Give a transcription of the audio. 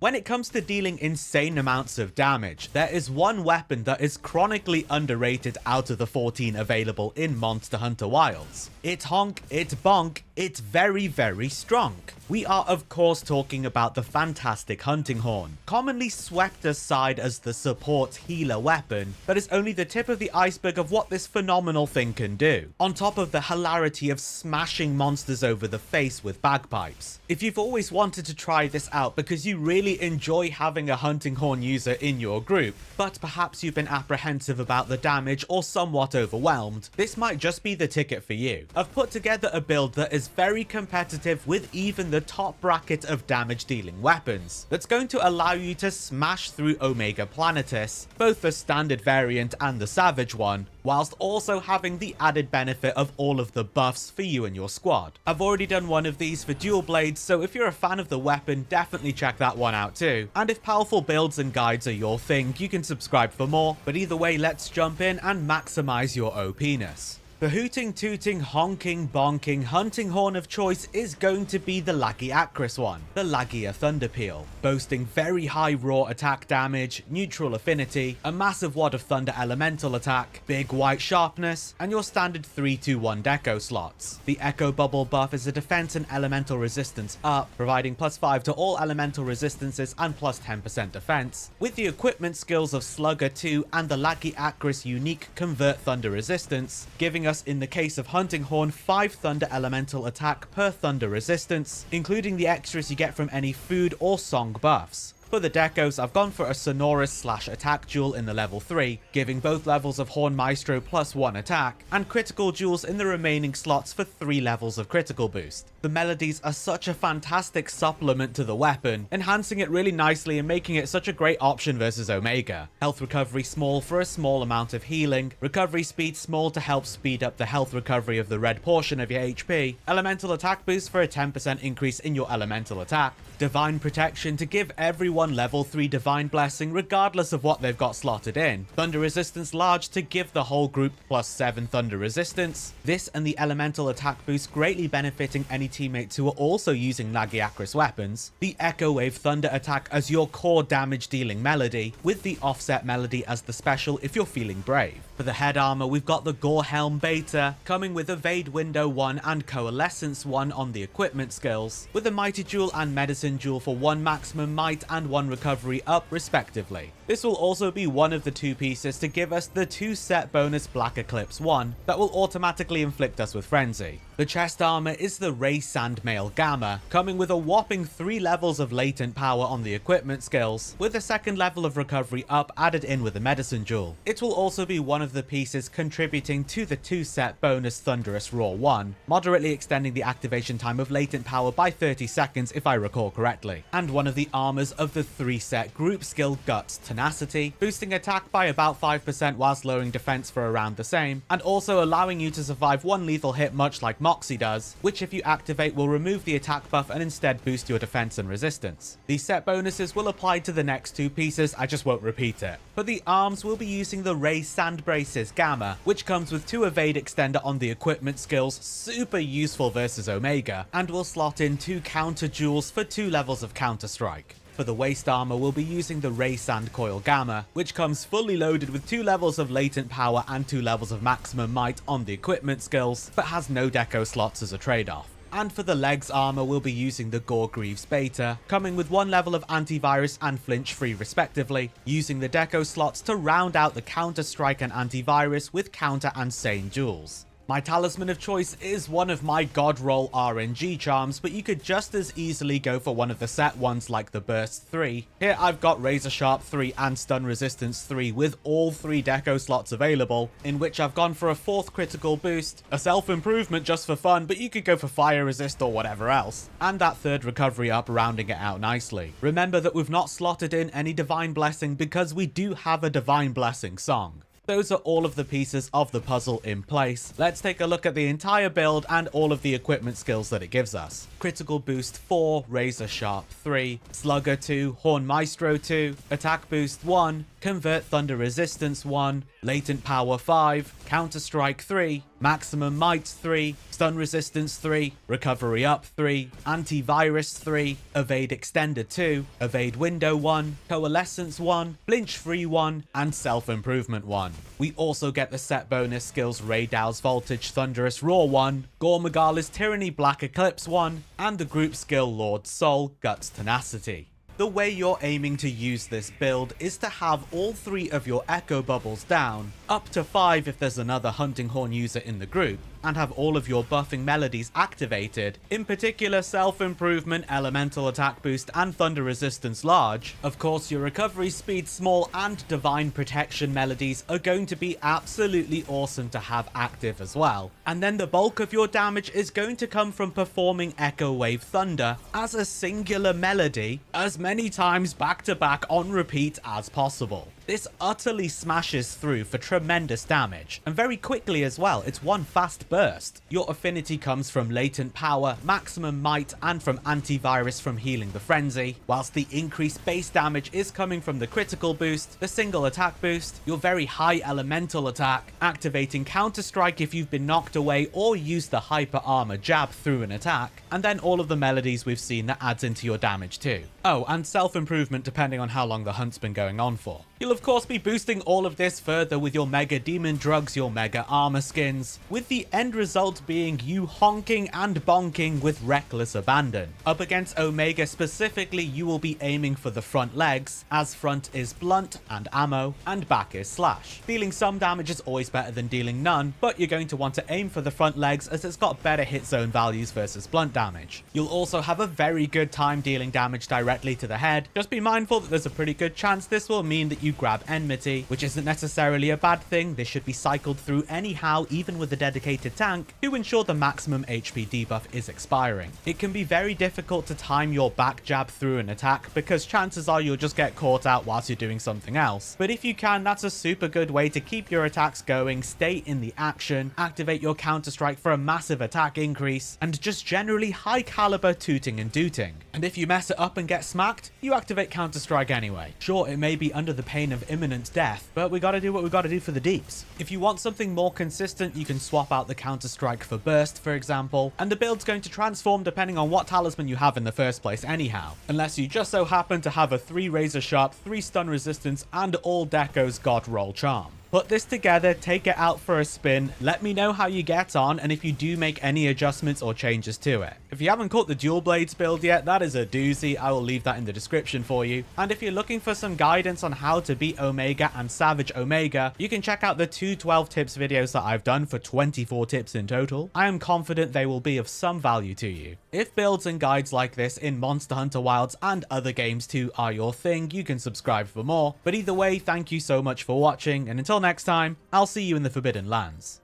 When it comes to dealing insane amounts of damage, there is one weapon that is chronically underrated out of the 14 available in Monster Hunter Wilds. It's honk, it's bonk, it's very, very strong. We are of course talking about the fantastic hunting horn, commonly swept aside as the support healer weapon, but is only the tip of the iceberg of what this phenomenal thing can do, on top of the hilarity of smashing monsters over the face with bagpipes. If you've always wanted to try this out because you really enjoy having a hunting horn user in your group, but perhaps you've been apprehensive about the damage or somewhat overwhelmed, this might just be the ticket for you. I've put together a build that is very competitive with even the top bracket of damage dealing weapons, that's going to allow you to smash through Omega Planetus, both the standard variant and the Savage one, whilst also having the added benefit of all of the buffs for you and your squad. I've already done one of these for dual blades, so if you're a fan of the weapon, definitely check that one out too. And if powerful builds and guides are your thing, you can subscribe for more, but either way, let's jump in and maximize your OP-ness. The hooting, tooting, honking, bonking hunting horn of choice is going to be the Lagiacrus one, the Lagia Thunderpeel, boasting very high raw attack damage, neutral affinity, a massive wad of thunder elemental attack, big white sharpness, and your standard 3-2-1 deco slots. The Echo Bubble buff is a defense and elemental resistance up, providing +5 to all elemental resistances and +10% defense, with the equipment skills of Slugger 2 and the Lagiacrus unique Convert Thunder resistance, giving us, in the case of Hunting Horn, 5 thunder elemental attack per thunder resistance, including the extras you get from any food or song buffs. For the decos, I've gone for a Sonorous / attack jewel in the level 3, giving both levels of Horn Maestro +1 attack, and critical jewels in the remaining slots for 3 levels of critical boost. The melodies are such a fantastic supplement to the weapon, enhancing it really nicely and making it such a great option versus Omega. Health recovery small for a small amount of healing, recovery speed small to help speed up the health recovery of the red portion of your HP, elemental attack boost for a 10% increase in your elemental attack, divine protection to give everyone level 3 divine blessing regardless of what they've got slotted in, thunder resistance large to give the whole group +7 thunder resistance, this and the elemental attack boost greatly benefiting any teammates who are also using Lagiacrus weapons, the Echo Wave thunder attack as your core damage dealing melody, with the offset melody as the special if you're feeling brave. For the head armor, we've got the Gore Helm Beta, coming with Evade Window 1 and Coalescence 1 on the equipment skills, with a Mighty Jewel and Medicine Jewel for 1 maximum might and 1 recovery up respectively. This will also be one of the 2 pieces to give us the 2 set bonus Black Eclipse 1 that will automatically inflict us with Frenzy. The chest armor is the Ray Sandmail Gamma, coming with a whopping 3 levels of latent power on the equipment skills, with a 2nd level of recovery up added in with the Medicine Jewel. It will also be one of the pieces contributing to the 2 set bonus Thunderous Roar 1, moderately extending the activation time of latent power by 30 seconds if I recall correctly, and one of the armors of the 3 set group skill Guts Tenacity, boosting attack by about 5% whilst lowering defense for around the same, and also allowing you to survive 1 lethal hit much like Moxie does, which if you activate will remove the attack buff and instead boost your defense and resistance. These set bonuses will apply to the next 2 pieces, I just won't repeat it. For the arms, we'll be using the Ray Sand Braces Gamma, which comes with 2 evade extender on the equipment skills, super useful versus Omega, and will slot in 2 counter jewels for 2 levels of counter strike. For the waist armor, we'll be using the Ray Sand Coil Gamma, which comes fully loaded with 2 levels of latent power and 2 levels of maximum might on the equipment skills, but has no deco slots as a trade-off. And for the legs armor, we'll be using the Gore Greaves Beta, coming with 1 level of antivirus and flinch free respectively, using the deco slots to round out the counter strike and antivirus with counter and sane jewels. My talisman of choice is one of my God Roll RNG charms, but you could just as easily go for one of the set ones like the Burst 3. Here I've got Razor Sharp 3 and Stun Resistance 3 with all 3 deco slots available, in which I've gone for a 4th critical boost, a self-improvement just for fun, but you could go for Fire Resist or whatever else, and that 3rd recovery up rounding it out nicely. Remember that we've not slotted in any Divine Blessing because we do have a Divine Blessing song. Those are all of the pieces of the puzzle in place. Let's take a look at the entire build and all of the equipment skills that it gives us. Critical Boost 4, Razor Sharp 3, Slugger 2, Horn Maestro 2, Attack Boost 1, Convert Thunder Resistance 1, Latent Power 5, Counter Strike 3, maximum might 3, stun resistance 3, recovery up 3, antivirus 3, evade extended 2, evade window 1, coalescence 1, flinch free 1, and self-improvement 1. We also get the set bonus skills Raydow's Voltage Thunderous Roar 1, Gore Magala's Tyranny Black Eclipse 1, and the group skill Lord Soul Guts Tenacity. The way you're aiming to use this build is to have all 3 of your echo bubbles down, up to 5 if there's another Hunting Horn user in the group, and have all of your buffing melodies activated, in particular self-improvement, elemental attack boost, and thunder resistance large. Of course, your recovery speed small and divine protection melodies are going to be absolutely awesome to have active as well. And then the bulk of your damage is going to come from performing Echo Wave Thunder as a singular melody as many times back to back on repeat as possible. This utterly smashes through for tremendous damage, and very quickly as well. It's one fast burst. Your affinity comes from latent power, maximum might, and from antivirus from healing the frenzy, whilst the increased base damage is coming from the critical boost, the single attack boost, your very high elemental attack, activating counter strike if you've been knocked away or use the hyper armor jab through an attack, and then all of the melodies we've seen that adds into your damage too. Oh, and self-improvement depending on how long the hunt's been going on for. You'll of course be boosting all of this further with your mega demon drugs, your mega armor skins, with the end result being you honking and bonking with reckless abandon. Up against Omega specifically, you will be aiming for the front legs, as front is blunt and ammo, and back is slash. Dealing some damage is always better than dealing none, but you're going to want to aim for the front legs as it's got better hit zone values versus blunt damage. You'll also have a very good time dealing damage directly to the head. Just be mindful that there's a pretty good chance this will mean that you grab enmity, which isn't necessarily a bad thing. This should be cycled through anyhow, even with a dedicated tank, to ensure the maximum HP debuff is expiring. It can be very difficult to time your back jab through an attack because chances are you'll just get caught out whilst you're doing something else. But if you can, that's a super good way to keep your attacks going, stay in the action, activate your counter strike for a massive attack increase, and just generally high caliber tooting and dooting. And if you mess it up and get smacked, you activate counter strike anyway. Sure, it may be under the pain of imminent death, but we gotta do what we gotta do for the deeps. If you want something more consistent, you can swap out the counter strike for burst, for example, and the build's going to transform depending on what talisman you have in the first place anyhow, unless you just so happen to have a 3 razor sharp, 3 stun resistance, and all Deco's god roll charm. Put this together, take it out for a spin, let me know how you get on, and if you do make any adjustments or changes to it. If you haven't caught the dual blades build yet, that is a doozy. I will leave that in the description for you. And if you're looking for some guidance on how to beat Omega and Savage Omega, you can check out the 2 12 tips videos that I've done for 24 tips in total. I am confident they will be of some value to you. If builds and guides like this in Monster Hunter Wilds and other games too are your thing, you can subscribe for more. But either way, thank you so much for watching, and until next time, I'll see you in the Forbidden Lands.